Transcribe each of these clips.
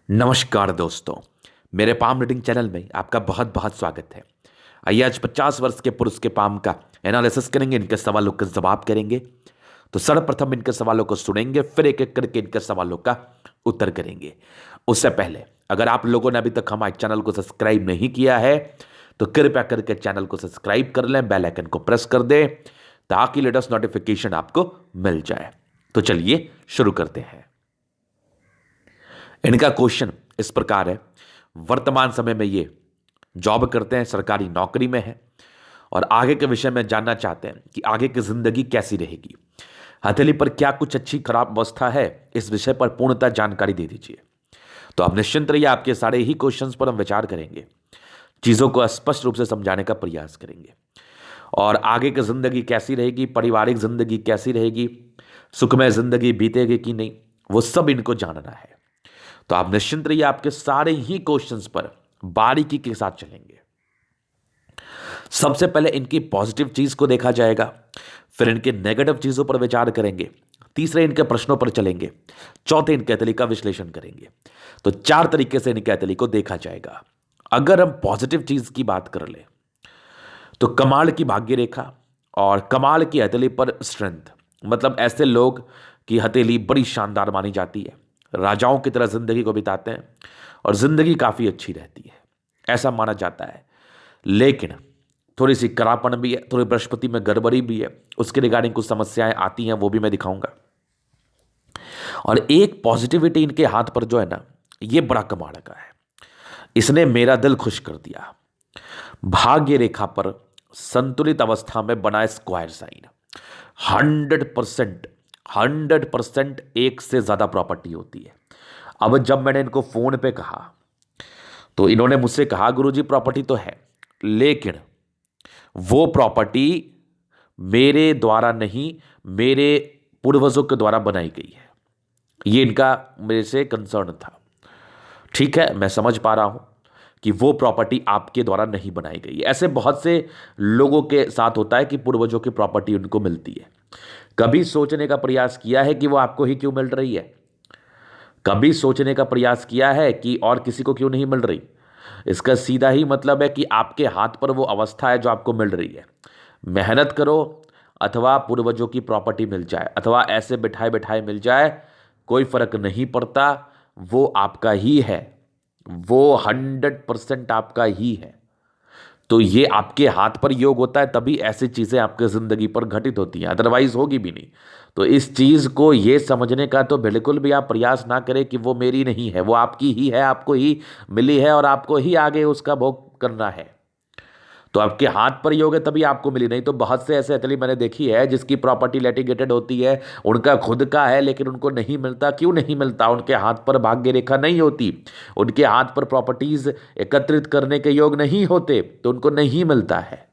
नमस्कार दोस्तों, मेरे पाम रीडिंग चैनल में आपका बहुत बहुत स्वागत है। आइए आज 50 वर्ष के पुरुष के पाम का एनालिसिस करेंगे, इनके सवालों का जवाब करेंगे। तो सर्वप्रथम इनके सवालों को सुनेंगे, फिर एक एक करके इनके सवालों का उत्तर करेंगे। उससे पहले अगर आप लोगों ने अभी तक हमारे चैनल को सब्सक्राइब नहीं किया है तो कृपया करके चैनल को सब्सक्राइब कर लें, बेल आइकन को प्रेस कर दें ताकि लेटेस्ट नोटिफिकेशन आपको मिल जाए। तो चलिए शुरू करते हैं। इनका क्वेश्चन इस प्रकार है, वर्तमान समय में ये जॉब करते हैं, सरकारी नौकरी में है और आगे के विषय में जानना चाहते हैं कि आगे की जिंदगी कैसी रहेगी, हथेली पर क्या कुछ अच्छी खराब अवस्था है, इस विषय पर पूर्णतः जानकारी दे दीजिए। तो आप निश्चिंत रहिए, आपके सारे ही क्वेश्चंस पर हम विचार करेंगे, चीज़ों को स्पष्ट रूप से समझाने का प्रयास करेंगे और आगे की जिंदगी कैसी रहेगी, पारिवारिक जिंदगी कैसी रहेगी, सुखमय जिंदगी बीतेगी कि नहीं, वो सब इनको जानना है। तो आप निश्चिंत रहिए, आपके सारे ही क्वेश्चंस पर बारीकी के साथ चलेंगे। सबसे पहले इनकी पॉजिटिव चीज को देखा जाएगा, फिर इनके नेगेटिव चीजों पर विचार करेंगे, तीसरे इनके प्रश्नों पर चलेंगे, चौथे इनके हथेली का विश्लेषण करेंगे। तो चार तरीके से इनके हथेली को देखा जाएगा। अगर हम पॉजिटिव चीज की बात कर ले तो कमाल की भाग्य रेखा और कमाल की हथेली पर स्ट्रेंथ, मतलब ऐसे लोग की हथेली बड़ी शानदार मानी जाती है, राजाओं की तरह जिंदगी को बिताते हैं और जिंदगी काफी अच्छी रहती है, ऐसा माना जाता है। लेकिन थोड़ी सी करापन भी है, थोड़ी बृहस्पति में गड़बड़ी भी है, उसके रिगार्डिंग कुछ समस्याएं आती हैं, वो भी मैं दिखाऊंगा। और एक पॉजिटिविटी इनके हाथ पर जो है ना, ये बड़ा कमाल का है, इसने मेरा दिल खुश कर दिया। भाग्य रेखा पर संतुलित अवस्था में बना स्क्वायर साइन, 100% 100% एक से ज्यादा प्रॉपर्टी होती है। अब जब मैंने इनको फोन पे कहा तो इन्होंने मुझसे कहा गुरुजी प्रॉपर्टी तो है, लेकिन वो प्रॉपर्टी मेरे द्वारा नहीं, मेरे पूर्वजों के द्वारा बनाई गई है। ये इनका मेरे से कंसर्न था। ठीक है, मैं समझ पा रहा हूं कि वो प्रॉपर्टी आपके द्वारा नहीं बनाई गई है। ऐसे बहुत से लोगों के साथ होता है कि पूर्वजों की प्रॉपर्टी उनको मिलती है। कभी सोचने का प्रयास किया है कि वो आपको ही क्यों मिल रही है? कभी सोचने का प्रयास किया है कि और किसी को क्यों नहीं मिल रही? इसका सीधा ही मतलब है कि आपके हाथ पर वो अवस्था है जो आपको मिल रही है। मेहनत करो अथवा पूर्वजों की प्रॉपर्टी मिल जाए अथवा ऐसे बिठाए बिठाए मिल जाए, कोई फर्क नहीं पड़ता, वो आपका ही है, वो 100% आपका ही है। तो ये आपके हाथ पर योग होता है तभी ऐसी चीजें आपके जिंदगी पर घटित होती हैं, अदरवाइज होगी भी नहीं। तो इस चीज को ये समझने का तो बिल्कुल भी आप प्रयास ना करें कि वो मेरी नहीं है, वो आपकी ही है, आपको ही मिली है और आपको ही आगे उसका भोग करना है। तो आपके हाथ पर योग है तभी आपको मिली, नहीं तो बहुत से ऐसे हथेली मैंने देखी है जिसकी प्रॉपर्टी लिटिगेटेड होती है, उनका खुद का है लेकिन उनको नहीं मिलता। क्यों नहीं मिलता? उनके हाथ पर भाग्य रेखा नहीं होती, उनके हाथ पर प्रॉपर्टीज एकत्रित करने के योग नहीं होते, तो उनको नहीं मिलता है।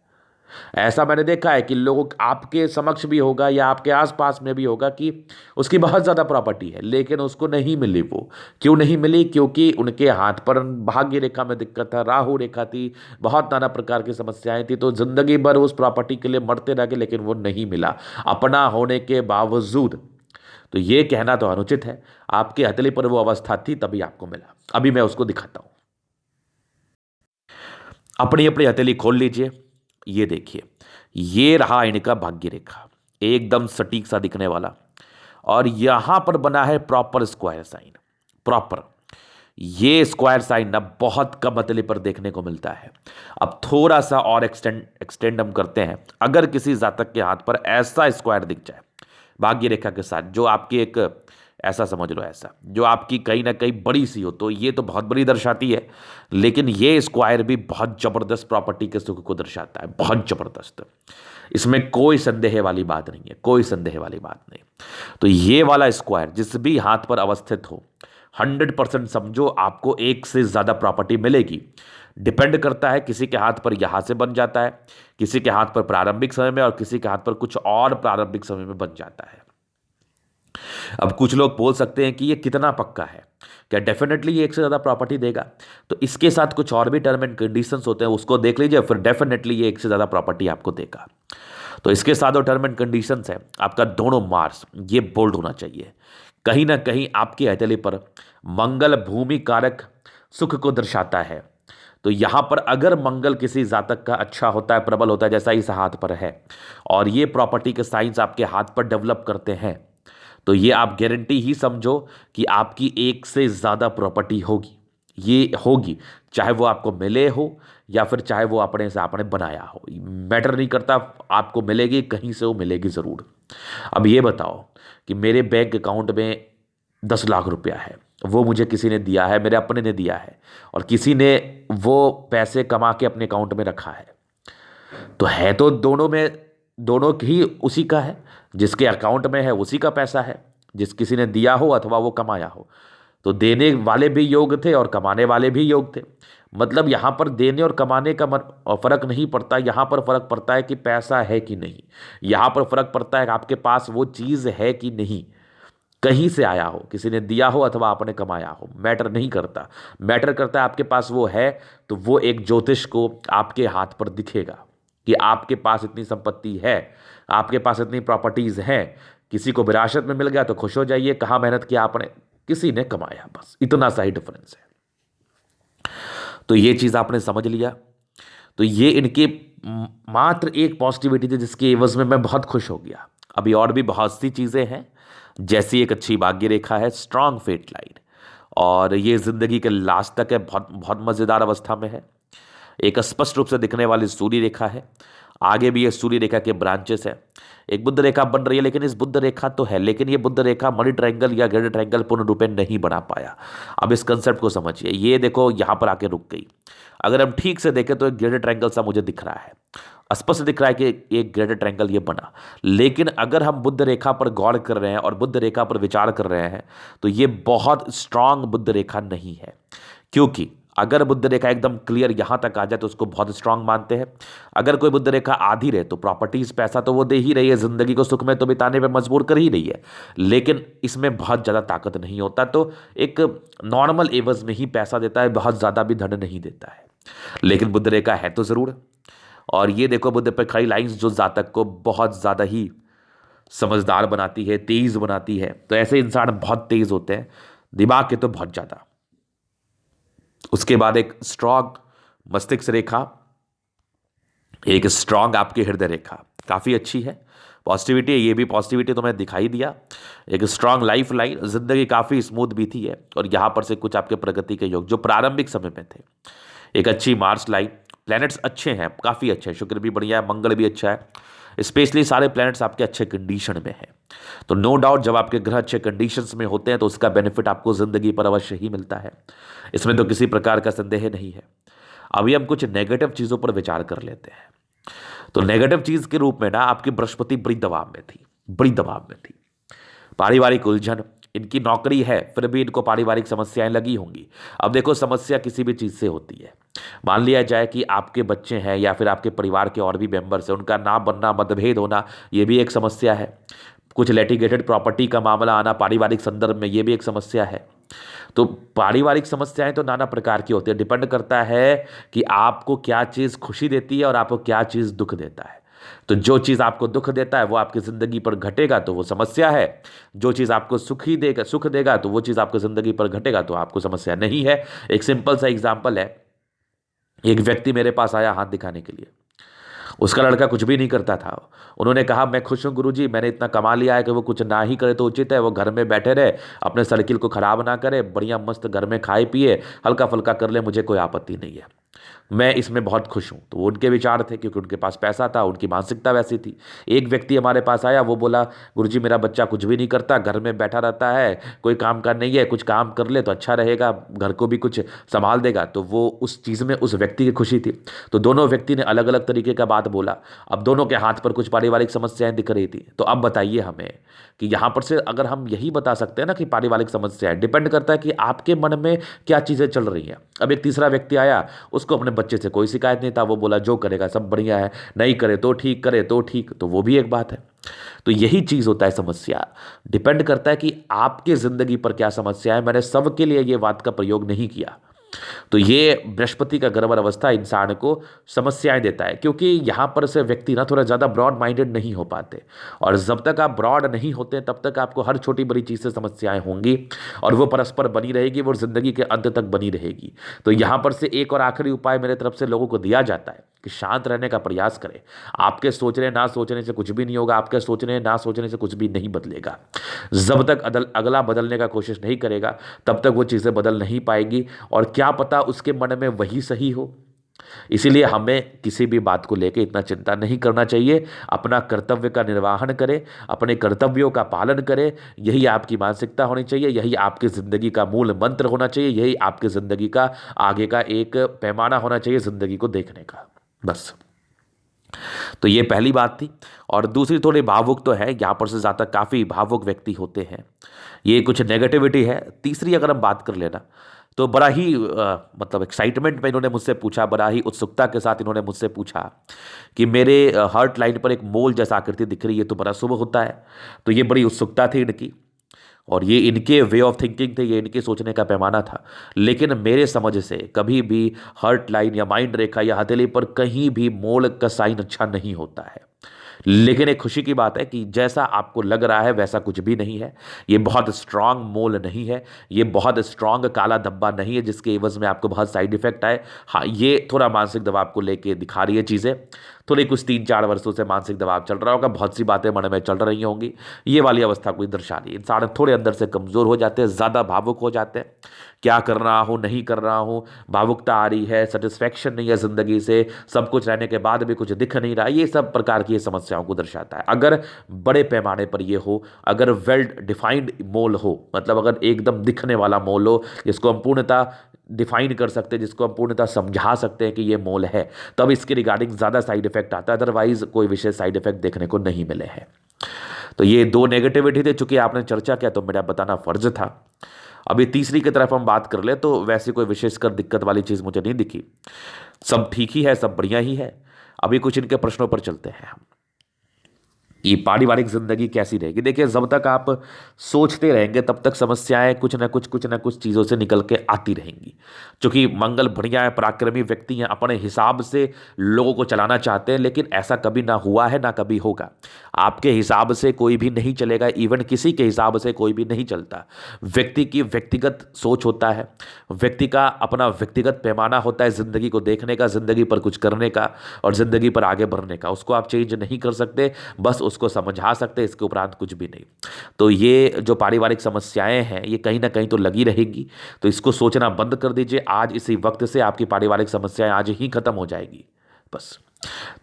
ऐसा मैंने देखा है कि लोगों आपके समक्ष भी होगा या आपके आसपास में भी होगा कि उसकी बहुत ज़्यादा प्रॉपर्टी है लेकिन उसको नहीं मिली। वो क्यों नहीं मिली? क्योंकि उनके हाथ पर भाग्य रेखा में दिक्कत था, राहु रेखा थी, बहुत नाना प्रकार की समस्याएं थी, तो जिंदगी भर उस प्रॉपर्टी के लिए मरते रह गए लेकिन वो नहीं मिला अपना होने के बावजूद। तो ये कहना तो अनुचित है, आपके हथेली पर वो अवस्था थी तभी आपको मिला। अभी मैं उसको दिखाता हूं। अपनी अपनी हथेली खोल लीजिए, ये देखिए, ये रहा इनका भाग्य रेखा, एकदम सटीक सा दिखने वाला, और यहां पर बना है प्रॉपर स्क्वायर साइन। प्रॉपर ये स्क्वायर साइन ना बहुत कम हथेली पर देखने को मिलता है। अब थोड़ा सा और एक्सटेंड हम करते हैं, अगर किसी जातक के हाथ पर ऐसा स्क्वायर दिख जाए भाग्य रेखा के साथ, जो आपकी एक, ऐसा समझ लो, ऐसा जो आपकी कहीं ना कहीं बड़ी सी हो, तो ये तो बहुत बड़ी दर्शाती है, लेकिन ये स्क्वायर भी बहुत जबरदस्त प्रॉपर्टी के सुख को दर्शाता है, बहुत जबरदस्त। इसमें कोई संदेह वाली बात नहीं है, कोई संदेह वाली बात नहीं। तो ये वाला स्क्वायर जिस भी हाथ पर अवस्थित हो, 100% समझो आपको एक से ज्यादा प्रॉपर्टी मिलेगी। डिपेंड करता है, किसी के हाथ पर यहां से बन जाता है, किसी के हाथ पर प्रारंभिक समय में, और किसी के हाथ पर कुछ और प्रारंभिक समय में बन जाता है। अब कुछ लोग बोल सकते हैं कि ये कितना पक्का है, क्या डेफिनेटली ये एक से ज़्यादा प्रॉपर्टी देगा? तो इसके साथ कुछ और भी टर्म एंड कंडीशंस होते हैं, उसको देख लीजिए, फिर डेफिनेटली ये एक से ज़्यादा प्रॉपर्टी आपको देगा। तो इसके साथ जो टर्म एंड कंडीशंस है, आपका दोनों मार्क्स ये बोल्ड होना चाहिए। कहीं ना कहीं आपकी हथेली पर मंगल भूमि कारक सुख को दर्शाता है। तो यहां पर अगर मंगल किसी जातक का अच्छा होता है, प्रबल होता है, जैसा इस हाथ पर है, और ये प्रॉपर्टी के साइंस आपके हाथ पर डेवलप करते हैं, तो ये आप गारंटी ही समझो कि आपकी एक से ज़्यादा प्रॉपर्टी होगी। ये होगी, चाहे वो आपको मिले हो या फिर चाहे वो अपने से आपने बनाया हो, मैटर नहीं करता, आपको मिलेगी, कहीं से वो मिलेगी ज़रूर। अब ये बताओ कि मेरे बैंक अकाउंट में 10 लाख रुपया है, वो मुझे किसी ने दिया है, मेरे अपने ने दिया है, और किसी ने वो पैसे कमा के अपने अकाउंट में रखा है। तो है तो दोनों में, दोनों ही उसी का है, जिसके अकाउंट में है उसी का पैसा है, जिस किसी ने दिया हो अथवा वो कमाया हो। तो देने वाले भी योग थे और कमाने वाले भी योग थे। मतलब यहाँ पर देने और कमाने का फर्क नहीं पड़ता, यहाँ पर फर्क पड़ता है कि पैसा है कि नहीं। यहाँ पर फर्क पड़ता है कि आपके पास वो चीज़ है कि नहीं, कहीं से आया हो, किसी ने दिया हो अथवा आपने कमाया हो, मैटर नहीं करता। मैटर करता है आपके पास वो है, तो वो एक ज्योतिष को आपके हाथ पर दिखेगा कि आपके पास इतनी संपत्ति है, आपके पास इतनी प्रॉपर्टीज हैं। किसी को विरासत में मिल गया तो खुश हो जाइए, कहाँ मेहनत किया आपने, किसी ने कमाया, बस इतना सा ही डिफरेंस है। तो ये चीज़ आपने समझ लिया। तो ये इनके मात्र एक पॉजिटिविटी थी जिसके एवज में मैं बहुत खुश हो गया। अभी और भी बहुत सी चीज़ें हैं, जैसी एक अच्छी भाग्य रेखा है, स्ट्रांग फेट लाइन, और ये जिंदगी के लास्ट तक है, बहुत बहुत मज़ेदार अवस्था में है। एक स्पष्ट रूप से दिखने वाली सूर्य रेखा है, आगे भी ये सूर्य रेखा के ब्रांचेस है। एक बुद्ध रेखा बन रही है, लेकिन इस बुद्ध रेखा तो है, लेकिन ये बुद्ध रेखा मणि ट्रायंगल या ग्रेड ट्रायंगल पूर्ण रूप में नहीं बना पाया। अब इस कंसेप्ट को समझिए, ये देखो यहाँ पर आके रुक गई। अगर हम ठीक से देखें तो एक ग्रेड ट्रायंगल सा मुझे दिख रहा है, स्पष्ट दिख रहा है कि एक ग्रेड ट्रायंगल ये बना। लेकिन अगर हम बुद्ध रेखा पर गौर कर रहे हैं और बुद्ध रेखा पर विचार कर रहे हैं, तो ये बहुत स्ट्रांग बुद्ध रेखा नहीं है। क्योंकि अगर बुद्ध रेखा एकदम क्लियर यहां तक आ जाए तो उसको बहुत स्ट्रांग मानते हैं। अगर कोई बुद्ध रेखा आधी रहे तो प्रॉपर्टीज, पैसा तो वो दे ही रही है, जिंदगी को सुख में तो बिताने पे मजबूर कर ही रही है, लेकिन इसमें बहुत ज़्यादा ताकत नहीं होता। तो एक नॉर्मल एवज में ही पैसा देता है, बहुत ज़्यादा भी धन नहीं देता है। लेकिन बुद्ध रेखा है तो ज़रूर। और ये देखो बुद्ध पे खड़ी लाइंस जो जातक को बहुत ज़्यादा ही समझदार बनाती है, तेज बनाती है। तो ऐसे इंसान बहुत तेज होते हैं, दिमाग के तो बहुत ज़्यादा। उसके बाद एक स्ट्रॉन्ग मस्तिष्क रेखा, एक स्ट्रॉन्ग आपकी हृदय रेखा, काफ़ी अच्छी है, पॉजिटिविटी है, ये भी पॉजिटिविटी तो मैं दिखाई दिया। एक स्ट्रॉन्ग लाइफ लाइन, जिंदगी काफ़ी स्मूथ बीती है, और यहाँ पर से कुछ आपके प्रगति के योग जो प्रारंभिक समय में थे। एक अच्छी मार्स लाइन, प्लैनेट्स अच्छे हैं, काफ़ी अच्छे हैं, शुक्र भी बढ़िया है, मंगल भी अच्छा है, स्पेशली सारे प्लैनेट्स आपके अच्छे कंडीशन में हैं। तो नो डाउट जब आपके ग्रह अच्छे कंडीशंस में होते हैं तो उसका बेनिफिट आपको ज़िंदगी पर अवश्य ही मिलता है, इसमें तो किसी प्रकार का संदेह नहीं है। अभी हम कुछ नेगेटिव चीज़ों पर विचार कर लेते हैं। तो नेगेटिव चीज़ के रूप में ना आपकी बृहस्पति बड़ी दबाव में थी, बड़ी दबाव में थी, पारिवारिक उलझन, इनकी नौकरी है फिर भी इनको पारिवारिक समस्याएं लगी होंगी। अब देखो समस्या किसी भी चीज़ से होती है, मान लिया जाए कि आपके बच्चे हैं या फिर आपके परिवार के और भी मेंबर्स हैं, उनका ना बनना, मतभेद होना, ये भी एक समस्या है। कुछ लिटिगेटेड प्रॉपर्टी का मामला आना पारिवारिक संदर्भ में, ये भी एक समस्या है। तो पारिवारिक समस्याएं तो नाना प्रकार की होती है, डिपेंड करता है कि आपको क्या चीज़ खुशी देती है और आपको क्या चीज़ दुख देता है। तो जो चीज़ आपको दुख देता है वो आपकी ज़िंदगी पर घटेगा तो वो समस्या है, जो चीज़ आपको सुख देगा तो वो चीज़ आपको ज़िंदगी पर घटेगा तो आपको समस्या नहीं है। एक सिंपल सा एग्जाम्पल है, एक व्यक्ति मेरे पास आया हाथ दिखाने के लिए, उसका लड़का कुछ भी नहीं करता था। उन्होंने कहा मैं खुश हूँ गुरुजी, मैंने इतना कमा लिया है कि वो कुछ ना ही करे तो उचित है, वो घर में बैठे रहे, अपने सर्किल को खराब ना करे, बढ़िया मस्त घर में खाए पिए, हल्का फुल्का कर ले, मुझे कोई आपत्ति नहीं है, मैं इसमें बहुत खुश हूँ। तो वो उनके विचार थे, क्योंकि उनके पास पैसा था, उनकी मानसिकता वैसी थी। एक व्यक्ति हमारे पास आया, वो बोला गुरुजी मेरा बच्चा कुछ भी नहीं करता, घर में बैठा रहता है, कोई काम का नहीं है, कुछ काम कर ले तो अच्छा रहेगा, घर को भी कुछ संभाल देगा। तो वो उस चीज़ में उस व्यक्ति की खुशी थी। तो दोनों व्यक्ति ने अलग अलग तरीके का बात बोला। अब दोनों के हाथ पर कुछ पारिवारिक समस्याएं दिख रही थी। तो अब बताइए हमें कि यहाँ पर से अगर हम यही बता सकते हैं ना कि पारिवारिक समस्याएं, डिपेंड करता है कि आपके मन में क्या चीज़ें चल रही हैं। अब एक तीसरा व्यक्ति आया, उसको अपने बच्चे से कोई शिकायत नहीं था, वो बोला जो करेगा सब बढ़िया है, नहीं करे तो ठीक, करे तो ठीक, तो वो भी एक बात है। तो यही चीज़ होता है, समस्या डिपेंड करता है कि आपके ज़िंदगी पर क्या समस्या है। मैंने सबके लिए ये बात का प्रयोग नहीं किया। तो ये बृहस्पति का गड़बड़ अवस्था इंसान को समस्याएं देता है, क्योंकि यहां पर से व्यक्ति ना थोड़ा ज़्यादा ब्रॉड माइंडेड नहीं हो पाते, और जब तक आप ब्रॉड नहीं होते तब तक आपको हर छोटी बड़ी चीज़ से समस्याएं होंगी, और वो परस्पर बनी रहेगी, वो ज़िंदगी के अंत तक बनी रहेगी। तो यहां पर से एक और आखिरी उपाय मेरे तरफ से लोगों को दिया जाता है कि शांत रहने का प्रयास करें। आपके सोचने ना सोचने से कुछ भी नहीं होगा, आपके सोचने ना सोचने से कुछ भी नहीं बदलेगा। जब तक अगला बदलने का कोशिश नहीं करेगा तब तक वो चीज़ें बदल नहीं पाएगी, और क्या पता उसके मन में वही सही हो। इसीलिए हमें किसी भी बात को लेकर इतना चिंता नहीं करना चाहिए। अपना कर्तव्य का निर्वहन करें, अपने कर्तव्यों का पालन करें, यही आपकी मानसिकता होनी चाहिए, यही आपकी ज़िंदगी का मूल मंत्र होना चाहिए, यही आपकी ज़िंदगी का आगे का एक पैमाना होना चाहिए ज़िंदगी को देखने का। बस। तो ये पहली बात थी। और दूसरी थोड़ी भावुक तो है, यहाँ पर से ज़्यादा काफ़ी भावुक व्यक्ति होते हैं, ये कुछ नेगेटिविटी है। तीसरी अगर हम बात कर लेना तो बड़ा ही मतलब एक्साइटमेंट में इन्होंने मुझसे पूछा, बड़ा ही उत्सुकता के साथ इन्होंने मुझसे पूछा कि मेरे हार्ट लाइन पर एक मोल जैसा आकृति दिख रही है, तो बड़ा शुभ होता है। तो ये बड़ी उत्सुकता थी इनकी, और ये इनके वे ऑफ थिंकिंग थे, ये इनके सोचने का पैमाना था। लेकिन मेरे समझ से कभी भी हार्ट लाइन या माइंड रेखा या हथेली पर कहीं भी मोल का साइन अच्छा नहीं होता है। लेकिन एक खुशी की बात है कि जैसा आपको लग रहा है वैसा कुछ भी नहीं है। ये बहुत स्ट्रांग मोल नहीं है, ये बहुत स्ट्रांग काला धब्बा नहीं है जिसके एवज में आपको बहुत साइड इफेक्ट आए। हाँ, ये थोड़ा मानसिक दबाव को लेके दिखा रही है चीज़ें, थोड़ी कुछ 3-4 वर्षों से मानसिक दबाव चल रहा होगा, बहुत सी बातें मन में चल रही होंगी, ये वाली अवस्था कोई दर्शा रही है। इंसान थोड़े अंदर से कमज़ोर हो जाते हैं, ज़्यादा भावुक हो जाते हैं, क्या कर रहा हूँ नहीं कर रहा हूँ, भावुकता आ रही है, सेटिस्फैक्शन नहीं है ज़िंदगी से, सब कुछ रहने के बाद भी कुछ दिख नहीं रहा, ये सब प्रकार की समस्याओं को दर्शाता है। अगर बड़े पैमाने पर ये हो, अगर वेल डिफाइंड मोल हो, मतलब अगर एकदम दिखने वाला मोल हो जिसको हम पूर्णतः डिफाइन कर सकते हैं, जिसको हम पूर्णतः समझा सकते हैं कि ये मोल है, तब इसके रिगार्डिंग ज़्यादा साइड इफेक्ट आता है, अदरवाइज कोई विशेष साइड इफेक्ट देखने को नहीं मिले हैं। तो ये 2 नेगेटिविटी थे, चूंकि आपने चर्चा किया तो मेरा बताना फर्ज था। अभी तीसरी की तरफ हम बात कर ले तो वैसे कोई विशेषकर दिक्कत वाली चीज़ मुझे नहीं दिखी, सब ठीक ही है, सब बढ़िया ही है। अभी कुछ इनके प्रश्नों पर चलते हैं हम। ये पारिवारिक जिंदगी कैसी रहेगी? देखिए, जब तक आप सोचते रहेंगे तब तक समस्याएं कुछ ना कुछ चीज़ों से निकल के आती रहेंगी। क्योंकि मंगल बढ़िया है, पराक्रमी व्यक्ति हैं, अपने हिसाब से लोगों को चलाना चाहते हैं, लेकिन ऐसा कभी ना हुआ है ना कभी होगा। आपके हिसाब से कोई भी नहीं चलेगा, इवन किसी के हिसाब से कोई भी नहीं चलता। व्यक्ति की व्यक्तिगत सोच होता है, व्यक्ति का अपना व्यक्तिगत पैमाना होता है ज़िंदगी को देखने का, ज़िंदगी पर कुछ करने का और ज़िंदगी पर आगे बढ़ने का। उसको आप चेंज नहीं कर सकते, बस उसको समझा सकते, इसके उपरांत कुछ भी नहीं। तो ये जो पारिवारिक समस्याएं हैं ये कहीं ना कहीं तो लगी रहेगी, तो इसको सोचना बंद कर दीजिए। आज इसी वक्त से आपकी पारिवारिक समस्याएं आज ही खत्म हो जाएगी, बस।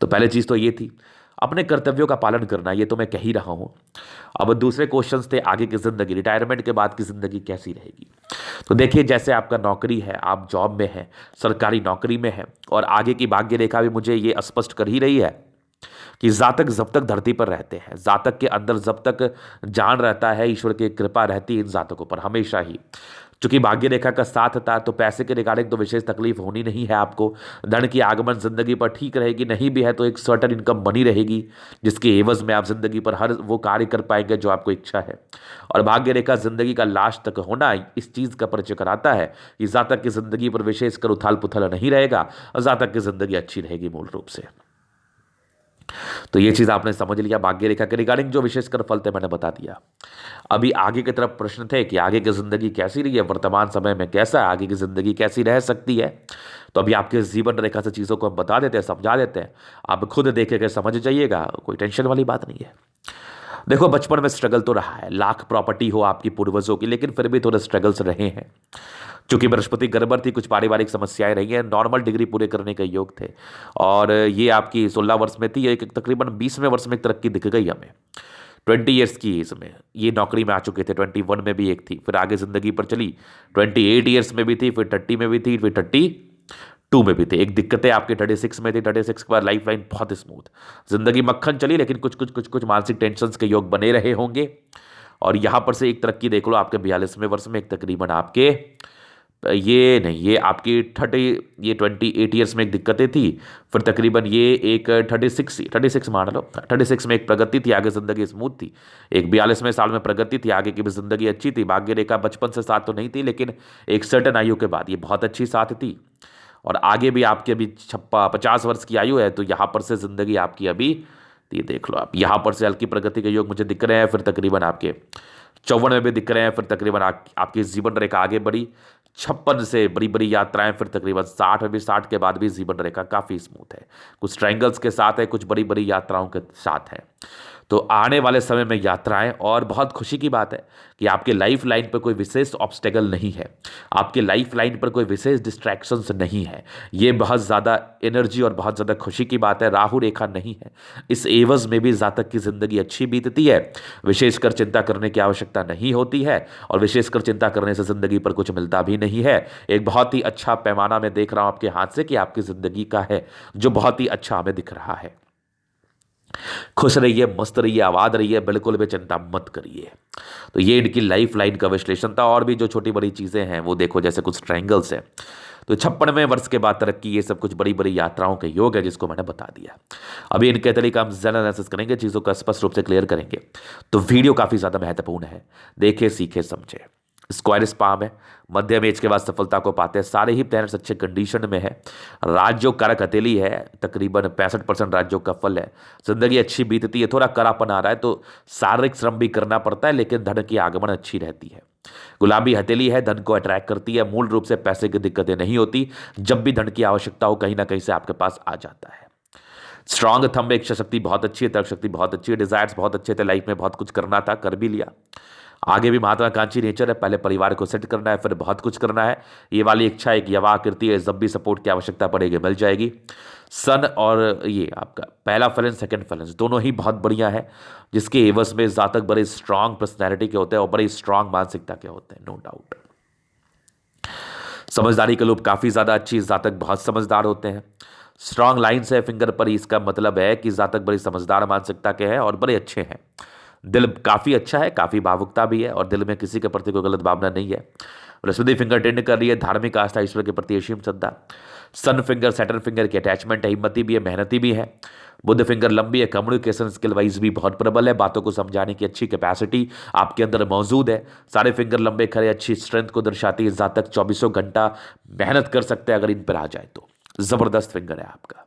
तो पहले चीज़ तो ये थी, अपने कर्तव्यों का पालन करना, ये तो मैं कह ही रहा हूं। अब दूसरे क्वेश्चंस थे, आगे की ज़िंदगी, रिटायरमेंट के बाद की ज़िंदगी कैसी रहेगी? तो देखिए, जैसे आपका नौकरी है, आप जॉब में हैं, सरकारी नौकरी में है, और आगे की भाग्य रेखा भी मुझे ये स्पष्ट कर ही रही है कि जातक जब तक धरती पर रहते हैं, जातक के अंदर जब तक जान रहता है, ईश्वर की कृपा रहती है इन जातकों पर हमेशा ही। चूंकि भाग्य रेखा का साथ था तो पैसे के रिगार्डिंग तो विशेष तकलीफ होनी नहीं है आपको। धन की आगमन जिंदगी पर ठीक रहेगी, नहीं भी है तो एक सर्टन इनकम बनी रहेगी, जिसके एवज में आप जिंदगी पर हर वो कार्य कर पाएंगे जो आपको इच्छा है। और भाग्य रेखा जिंदगी का लास्ट तक होना इस चीज़ का परिचय कराता है कि जातक की जिंदगी पर विशेषकर उथाल पुथल नहीं रहेगा, और जातक की जिंदगी अच्छी रहेगी मूल रूप से। तो ये चीज़ आपने समझ लिया। भाग्य रेखा के रिगार्डिंग जो विशेषकर फल थे मैंने बता दिया। अभी आगे की तरफ प्रश्न थे कि आगे की जिंदगी कैसी रही है, वर्तमान समय में कैसा है, आगे की जिंदगी कैसी रह सकती है। तो अभी आपके जीवन रेखा से चीज़ों को हम बता देते हैं, समझा देते हैं, आप खुद देख के समझ जाइएगा, कोई टेंशन वाली बात नहीं है। देखो, बचपन में स्ट्रगल तो रहा है, लाख प्रॉपर्टी हो आपकी पूर्वजों की, लेकिन फिर भी थोड़े स्ट्रगल्स रहे हैं। चूंकि बृहस्पति गड़बड़ थी, कुछ पारिवारिक समस्याएं रही हैं, नॉर्मल डिग्री पूरे करने के योग थे, और ये आपकी 16 वर्ष में थी, एक तकरीबन 20वें वर्ष में एक तरक्की दिख गई हमें। 20 ईयर्स की एज में ये नौकरी में आ चुके थे, 21 में भी एक थी, फिर आगे जिंदगी पर चली, 28 ईयर्स में भी थी, फिर 30 में भी थी, फिर 32 में भी थे। एक दिक्कतें आपकी 36 में थी, 36 के बाद लाइफ लाइन बहुत स्मूथ, जिंदगी मक्खन चली, लेकिन कुछ मानसिक टेंशन के योग बने रहे होंगे। और यहां पर से एक तरक्की देख लो आपके 42वें वर्ष में, एक तकरीबन आपके ये नहीं, ये आपकी 28 ईयर्स में एक दिक्कतें थी, फिर तकरीबन ये एक 36 मान लो, 36 में एक प्रगति थी, आगे जिंदगी स्मूथ थी। एक 42वें साल में प्रगति थी, आगे की भी जिंदगी अच्छी थी। भाग्य रेखा बचपन से साथ तो नहीं थी, लेकिन एक सर्टन आयु के बाद ये बहुत अच्छी साथ थी। और आगे भी आपकी अभी 50 वर्ष की आयु है, तो यहाँ पर से जिंदगी आपकी अभी, तो ये देख लो आप, यहाँ पर से हल्की प्रगति के योग मुझे दिख रहे हैं। फिर तकरीबन आपके 54 में भी दिख रहे हैं। फिर तकरीबन आपकी जीवन रेखा आगे बढ़ी, 56 से बड़ी बड़ी यात्राएं, फिर तकरीबन 60 में भी, 60 के बाद भी जीवन रेखा काफ़ी स्मूथ है, कुछ ट्रायंगल्स के साथ है, कुछ बड़ी बड़ी यात्राओं के साथ है। तो आने वाले समय में यात्राएं, और बहुत खुशी की बात है कि आपके लाइफ लाइन पर कोई विशेष ऑब्स्टेकल नहीं है, आपके लाइफ लाइन पर कोई विशेष डिस्ट्रैक्शंस नहीं है। ये बहुत ज़्यादा एनर्जी और बहुत ज़्यादा खुशी की बात है। राहु रेखा नहीं है, इस एवज में भी जातक की ज़िंदगी अच्छी बीतती है, विशेषकर चिंता करने की आवश्यकता नहीं होती है, और विशेषकर चिंता करने से ज़िंदगी पर कुछ मिलता भी नहीं है। एक बहुत ही अच्छा पैमाना मैं देख रहा हूँ आपके हाथ से कि आपकी ज़िंदगी का है, जो बहुत ही अच्छा हमें दिख रहा है। खुश रहिए, मस्त रहिए, आबाद रहिए, बिल्कुल भी चिंता मत करिए। तो ये इनकी लाइफ लाइन का विश्लेषण था। और भी जो छोटी बड़ी चीज़ें हैं वो देखो, जैसे कुछ ट्रायंगल्स हैं, तो 56वें वर्ष के बाद तरक्की, ये सब कुछ बड़ी बड़ी यात्राओं के योग है, जिसको मैंने बता दिया। अभी इनके तरीका हम ज़्यादा एनालिसिस करेंगे, चीज़ों का स्पष्ट रूप से क्लियर करेंगे। तो वीडियो काफ़ी ज़्यादा महत्वपूर्ण है, देखे सीखे समझे। स्क्वायर स्पाम है, मध्यम एज के बाद सफलता को पाते हैं, सारे ही प्लैनेट्स अच्छे कंडीशन में है। राज्यों कारक हथेली है, तकरीबन 65% राज्यों का फल है। जिंदगी अच्छी बीतती है, थोड़ा करापन आ रहा है तो शारीरिक श्रम भी करना पड़ता है, लेकिन धन की आगमन अच्छी रहती है। गुलाबी हथेली है, धन को अट्रैक्ट करती है, मूल रूप से पैसे की दिक्कतें नहीं होती, जब भी धन की आवश्यकता हो कहीं ना कहीं से आपके पास आ जाता है। स्ट्रांग थंब, इच्छा शक्ति बहुत अच्छी है, तर्क शक्ति बहुत अच्छी है, डिजायर्स बहुत अच्छे थे, लाइफ में बहुत कुछ करना था, कर भी लिया। आगे भी महात्वाकांक्षी नेचर है, पहले परिवार को सेट करना है, फिर बहुत कुछ करना है। ये वाली इच्छा एक यवा आकृति है, जब भी सपोर्ट की आवश्यकता पड़ेगी मिल जाएगी। सन और ये आपका पहला फैलेंस, सेकंड फैलेंस दोनों ही बहुत बढ़िया है, जिसके एवज में जातक बड़े स्ट्रांग पर्सनैलिटी के होते हैं और बड़े स्ट्रांग मानसिकता के होते हैं, नो डाउट। समझदारी के लोग काफ़ी ज़्यादा अच्छी, जातक बहुत समझदार होते हैं। स्ट्रांग लाइन्स है फिंगर पर, इसका मतलब है कि जातक बड़ी समझदार मानसिकता के हैं और बड़े अच्छे हैं। दिल काफ़ी अच्छा है, काफ़ी भावुकता भी है, और दिल में किसी के प्रति कोई गलत भावना नहीं है। बृहस्पति फिंगर टेंड कर रही है, धार्मिक आस्था, ईश्वर के प्रति असीम श्रद्धा। सन फिंगर, सैटर्न फिंगर की अटैचमेंट है, हिम्मती भी है, मेहनती भी है। बुध फिंगर लंबी है, कम्युनिकेशन स्किल वाइज भी बहुत प्रबल है, बातों को समझाने की अच्छी कैपेसिटी आपके अंदर मौजूद है। सारे फिंगर लंबे खड़े अच्छी स्ट्रेंथ को दर्शाती है, जातक 24 घंटा मेहनत कर सकते हैं अगर इन पर आ जाए तो। जबरदस्त फिंगर है आपका।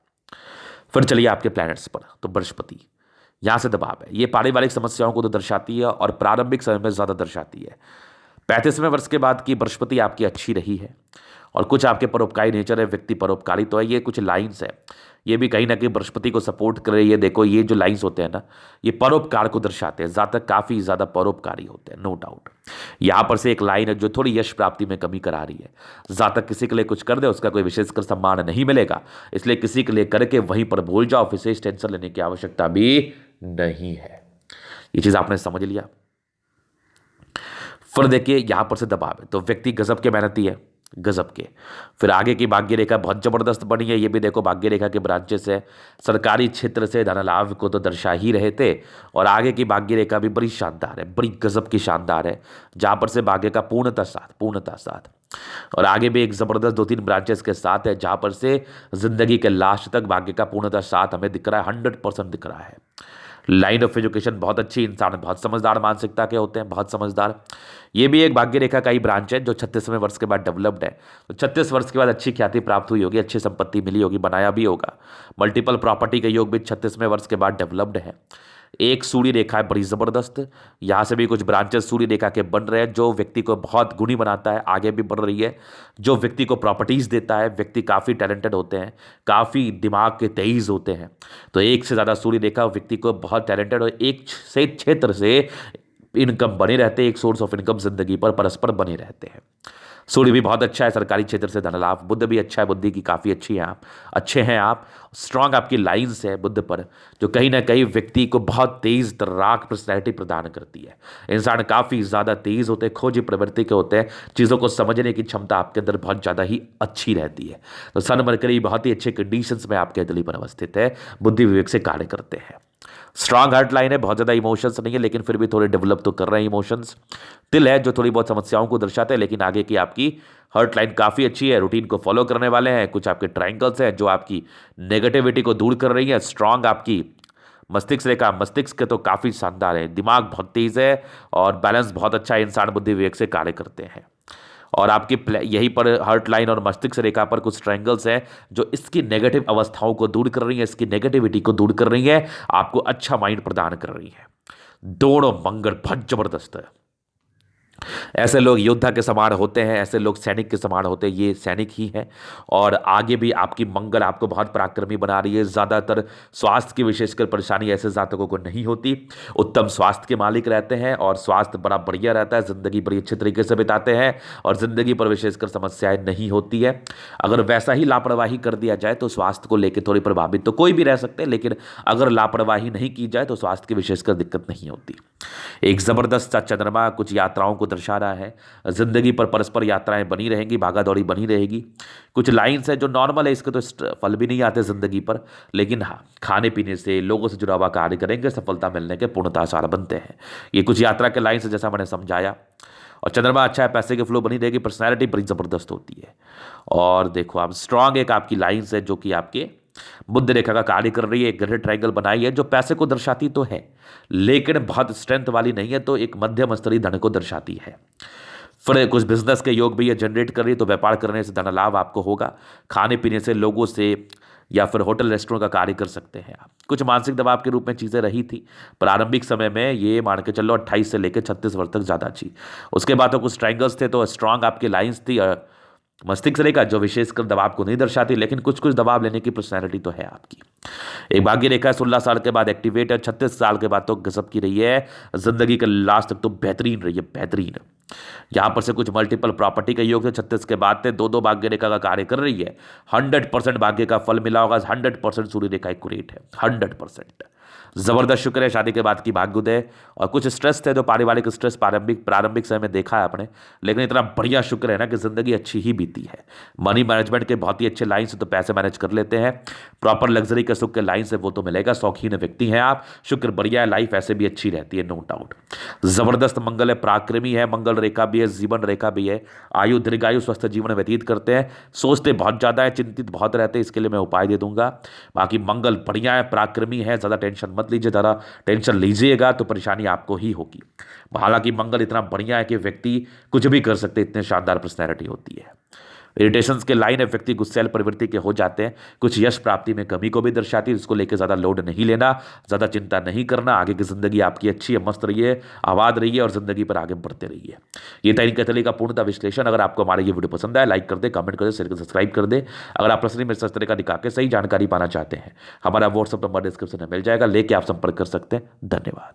फिर चलिए आपके प्लैनेट्स पर, तो बृहस्पति यहाँ से दबाव है, ये पारिवारिक समस्याओं को तो दर्शाती है और प्रारंभिक समय में ज़्यादा दर्शाती है। 35वें वर्ष के बाद की बृहस्पति आपकी अच्छी रही है, और कुछ आपके परोपकारी नेचर है, व्यक्ति परोपकारी तो है, ये कुछ लाइंस है, ये भी कहीं ना कहीं बृहस्पति को सपोर्ट कर रही है। देखो ये जो लाइंस होते हैं ना, ये परोपकार को दर्शाते हैं, जातक काफ़ी ज़्यादा परोपकारी होते हैं, नो डाउट। यहाँ पर से एक लाइन है जो थोड़ी यश प्राप्ति में कमी करा रही है। जातक किसी के लिए कुछ कर दे, उसका कोई विशेषकर सम्मान नहीं मिलेगा, इसलिए किसी के लिए करके वहीं पर भूल जाओ, विशेष टेंशन लेने की आवश्यकता भी नहीं है। ये चीज़ आपने समझ लिया। फिर देखिए यहाँ पर से दबाव है, तो व्यक्ति गजब के मेहनती है, गजब के। फिर आगे की भाग्य रेखा बहुत जबरदस्त बनी है, ये भी देखो भाग्य रेखा के ब्रांचेस है, सरकारी क्षेत्र से धन लाभ को तो दर्शा ही रहे थे, और आगे की भाग्य रेखा भी बड़ी शानदार है, बड़ी गजब की शानदार है, जहाँ पर से भाग्य का पूर्णता साथ, और आगे भी एक जबरदस्त 2-3 ब्रांचेस के साथ है, जहाँ पर से जिंदगी के लास्ट तक भाग्य का पूर्णता साथ हमें दिख रहा है, 100% दिख रहा है। लाइन ऑफ एजुकेशन बहुत अच्छी, इंसान बहुत समझदार मानसिकता के होते हैं, बहुत समझदार। ये भी एक भाग्य रेखा का ही ब्रांच है जो 36वें वर्ष के बाद डेवलप्ड है, तो 36 वर्ष के बाद अच्छी ख्याति प्राप्त हुई होगी, अच्छी संपत्ति मिली होगी, बनाया भी होगा। मल्टीपल प्रॉपर्टी का योग भी 36वें वर्ष के बाद डेवलप्ड है। एक सूर्य रेखा है बड़ी ज़बरदस्त, यहाँ से भी कुछ ब्रांचेस सूर्य रेखा के बन रहे हैं, जो व्यक्ति को बहुत गुणी बनाता है, आगे भी बढ़ रही है, जो व्यक्ति को प्रॉपर्टीज़ देता है। व्यक्ति काफ़ी टैलेंटेड होते हैं, काफ़ी दिमाग के तेईज होते हैं, तो एक से ज़्यादा सूर्य रेखा व्यक्ति को बहुत टैलेंटेड, और एक से क्षेत्र से इनकम बने रहते हैं, एक सोर्स ऑफ इनकम जिंदगी पर परस्पर बने रहते हैं। सूर्य भी बहुत अच्छा है, सरकारी क्षेत्र से धन लाभ। बुद्ध भी अच्छा है, बुद्धि की काफ़ी अच्छी है, आप अच्छे हैं, आप स्ट्रांग आपकी लाइंस है बुद्ध पर, जो कहीं ना कहीं व्यक्ति को बहुत तेज तर्राक पर्सनैलिटी प्रदान करती है। इंसान काफ़ी ज़्यादा तेज होते हैं, खोजी प्रवृत्ति के होते हैं, चीज़ों को समझने की क्षमता आपके अंदर बहुत ज़्यादा ही अच्छी रहती है। तो सन मरकरी बहुत ही अच्छे कंडीशंस में आपके दिल्ली पर अवस्थित है, बुद्धि विवेक से कार्य करते हैं। स्ट्रांग हार्ट लाइन है, बहुत ज़्यादा इमोशंस नहीं है लेकिन फिर भी थोड़े डेवलप तो कर रहे हैं इमोशंस। तिल है जो थोड़ी बहुत समस्याओं को दर्शाते हैं, लेकिन आगे की आपकी हार्ट लाइन काफ़ी अच्छी है, रूटीन को फॉलो करने वाले हैं। कुछ आपके ट्रायंगल्स हैं जो आपकी नेगेटिविटी को दूर कर रही है। स्ट्रांग आपकी मस्तिष्क रेखा, मस्तिष्क के तो काफ़ी शानदार है, दिमाग बहुत तेज है और बैलेंस बहुत अच्छा है, इंसान बुद्धि विवेक से कार्य करते हैं। और आपकी यहीं पर हार्ट लाइन और मस्तिष्क रेखा पर कुछ ट्रायंगल्स हैं जो इसकी नेगेटिव अवस्थाओं को दूर कर रही है, इसकी नेगेटिविटी को दूर कर रही है, आपको अच्छा माइंड प्रदान कर रही है। दोनों मंगल बहुत जबरदस्त है। ऐसे लोग योद्धा के समान होते हैं, ऐसे लोग सैनिक के समान होते हैं, ये सैनिक ही हैं। और आगे भी आपकी मंगल आपको बहुत पराक्रमी बना रही है। ज़्यादातर स्वास्थ्य की विशेषकर परेशानी ऐसे जातकों को नहीं होती, उत्तम स्वास्थ्य के मालिक रहते हैं और स्वास्थ्य बड़ा बढ़िया रहता है, ज़िंदगी बड़ी अच्छे तरीके से बिताते हैं और ज़िंदगी पर विशेषकर समस्याएं नहीं होती है। अगर वैसा ही लापरवाही कर दिया जाए तो स्वास्थ्य को लेकर थोड़ी प्रभावित तो कोई भी रह सकते हैं, लेकिन अगर लापरवाही नहीं की जाए तो स्वास्थ्य की विशेषकर दिक्कत नहीं होती। एक ज़बरदस्त सा चंद्रमा कुछ यात्राओं को दर्शा रहा है, जिंदगी पर परस्पर यात्राएं बनी रहेंगी, भागा दौड़ी बनी रहेगी। कुछ लाइन्स है जो नॉर्मल है, इसके तो फल भी नहीं आते जिंदगी पर, लेकिन हाँ खाने पीने से लोगों से जुड़ा हुआ कार्य करेंगे, सफलता मिलने के पूर्णतः आसार बनते हैं। ये कुछ यात्रा के लाइन्स है जैसा मैंने समझाया। और चंद्रमा अच्छा है, पैसे के फ्लो बनी रहेगी, पर्सनैलिटी बड़ी ज़बरदस्त होती है। और देखो आप स्ट्रांग एक आपकी लाइन्स है जो कि आपके बुद्ध रेखा का कार्य कर रही है, एक ग्रेड ट्रायंगल बनाई है जो पैसे को दर्शाती तो है लेकिन बहुत स्ट्रेंथ वाली नहीं है, तो एक मध्यम स्तरीय धन को दर्शाती है। फिर कुछ बिजनेस के योग भी ये जनरेट कर रही है, तो व्यापार करने से धन लाभ आपको होगा। खाने पीने से लोगों से या फिर होटल रेस्टोरेंट का कार्य कर सकते हैं आप। कुछ मानसिक दबाव के रूप में चीज़ें रही थी प्रारंभिक समय में, ये मान के चलो 28 से लेकर 36 वर्ष तक ज़्यादा थी। उसके बाद तो कुछ ट्रायंगल्स थे, तो स्ट्रांग आपकी लाइंस थी मस्तिष्क रेखा जो विशेषकर दबाव को नहीं दर्शाती, लेकिन कुछ कुछ दबाव लेने की पर्सनैलिटी तो है आपकी। एक भाग्य रेखा 16 साल के बाद एक्टिवेट है, 36 साल के बाद तो गजब की रही है, जिंदगी के लास्ट तक तो बेहतरीन रही है, बेहतरीन। यहां पर से कुछ मल्टीपल प्रॉपर्टी के योग थे 36 के बाद थे, दो भाग्य रेखा का कार्य कर रही है। 100% भाग्य का फल मिला होगा, 100% सूर्य रेखा एक्यूरेट है, 100%। जबरदस्त शुक्र है शादी के बाद की भाग्योदय। और कुछ स्ट्रेस थे जो पारिवारिक स्ट्रेस प्रारंभिक समय में देखा है आपने, लेकिन इतना बढ़िया शुक्र है ना कि जिंदगी अच्छी ही बीती है। मनी मैनेजमेंट के बहुत ही अच्छे लाइन से तो पैसे मैनेज कर लेते हैं, प्रॉपर लग्जरी के सुख के लाइन से वो तो मिलेगा, शौकीन व्यक्ति हैं आप, शुक्र बढ़िया है, लाइफ ऐसे भी अच्छी रहती है, नो डाउट। जबरदस्त मंगल है, पराक्रमी है, मंगल रेखा भी है, जीवन रेखा भी है, आयु दीर्घायु स्वस्थ जीवन व्यतीत करते हैं, सोचते बहुत ज़्यादा है, चिंतित बहुत रहते हैं, इसके लिए मैं उपाय दे दूंगा। बाकी मंगल बढ़िया है, पराक्रमी है, ज़्यादा टेंशन मत लीजिए, ज़्यादा टेंशन लीजिएगा तो परेशानी आपको ही होगी। हालांकि मंगल इतना बढ़िया है कि व्यक्ति कुछ भी कर सकते, इतने शानदार पर्सनैलिटी होती है। इरिटेशंस के लाइन है, व्यक्ति गुस्सैल प्रवृत्ति के हो जाते हैं, कुछ यश प्राप्ति में कमी को भी दर्शाती है, इसको लेकर ज़्यादा लोड नहीं लेना, ज़्यादा चिंता नहीं करना, आगे की जिंदगी आपकी अच्छी है, मस्त रहिए, आबाद रहिए और जिंदगी पर आगे बढ़ते रहिए। ये था इनके तरीके का पूर्णतः विश्लेषण। अगर आपको हमारा ये वीडियो पसंद आए, लाइक कर दे, कमेंट कर दे, शेयर कर सब्सक्राइब कर दे। अगर आप पर्सनली मेरे साथ तरीका दिखा के सही जानकारी पाना चाहते हैं, हमारा व्हाट्सअप नंबर डिस्क्रिप्शन में मिल जाएगा, लेके आप संपर्क कर सकते हैं। धन्यवाद।